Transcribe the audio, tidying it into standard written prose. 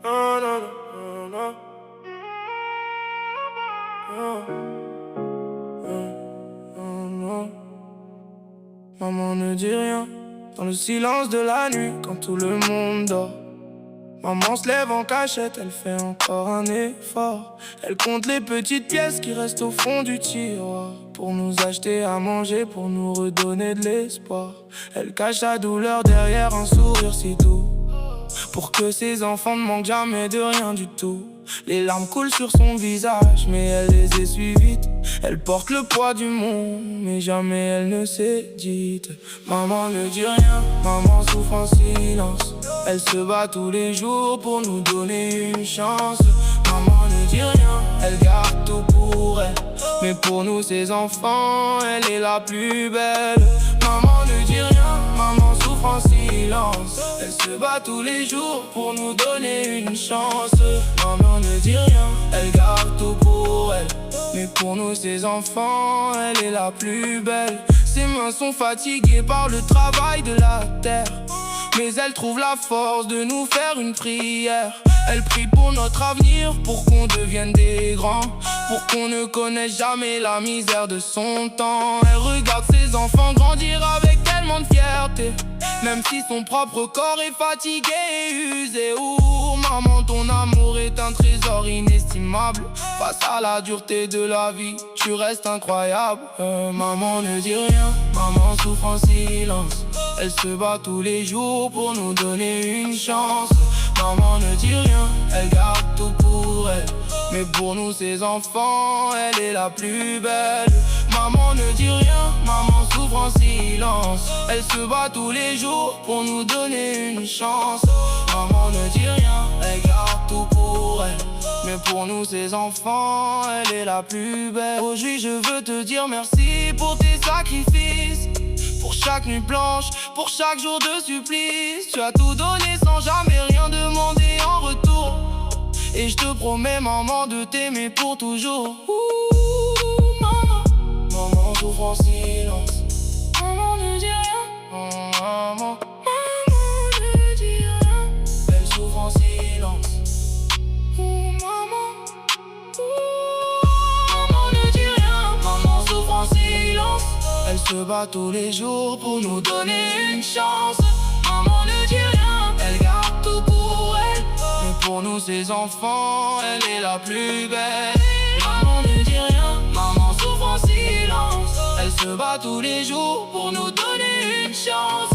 Non, non, non, non, non, non, non. Maman ne dit rien dans le silence de la nuit quand tout le monde dort. Maman se lève en cachette, elle fait encore un effort. Elle compte les petites pièces qui restent au fond du tiroir pour nous acheter à manger, pour nous redonner de l'espoir. Elle cache la douleur derrière un sourire si doux, pour que ses enfants ne manquent jamais de rien du tout. Les larmes coulent sur son visage, mais elle les essuie vite. Elle porte le poids du monde, mais jamais elle ne s'est dite. Maman ne dit rien, maman souffre en silence. Elle se bat tous les jours pour nous donner une chance. Maman ne dit rien, elle garde tout pour elle, mais pour nous ses enfants, elle est la plus belle. Maman ne dit rien, maman souffre en silence. Elle se bat tous les jours pour nous donner une chance. Maman ne dit rien, elle garde tout pour elle, mais pour nous ses enfants, elle est la plus belle. Ses mains sont fatiguées par le travail de la terre, mais elle trouve la force de nous faire une prière. Elle prie pour notre avenir, pour qu'on devienne des grands, pour qu'on ne connaisse jamais la misère de son temps. Elle regarde ses enfants grandir avec tellement de fierté, même si son propre corps est fatigué et usé. Ouh, maman, ton amour est un trésor inestimable. Face à la dureté de la vie, tu restes incroyable. Maman ne dit rien, maman souffre en silence. Elle se bat tous les jours pour nous donner une chance. Maman ne dit rien, elle garde tout pour elle, mais pour nous ses enfants, elle est la plus belle. Maman ne dit rien, maman souffre en silence. Elle se bat tous les jours pour nous donner une chance. Maman ne dit rien, elle garde tout pour elle, mais pour nous ses enfants, elle est la plus belle. Aujourd'hui je veux te dire merci pour tes sacrifices, pour chaque nuit blanche, pour chaque jour de supplice. Tu as tout donné sans jamais rien demander en retour, et je te promets maman de t'aimer pour toujours. Ouh, maman, maman souffre en silence. Maman ne dit rien, maman, maman ne dit rien. Elle souffre en silence. Ouh, maman, maman ne dit rien, maman souffre en silence. Elle se bat tous les jours pour nous donner une chance. Maman ne dit rien, elle garde tout pour elle, mais pour nous ses enfants, elle est la plus belle. Maman ne dit rien, maman souffre en silence. Elle se bat tous les jours pour nous donner une chance.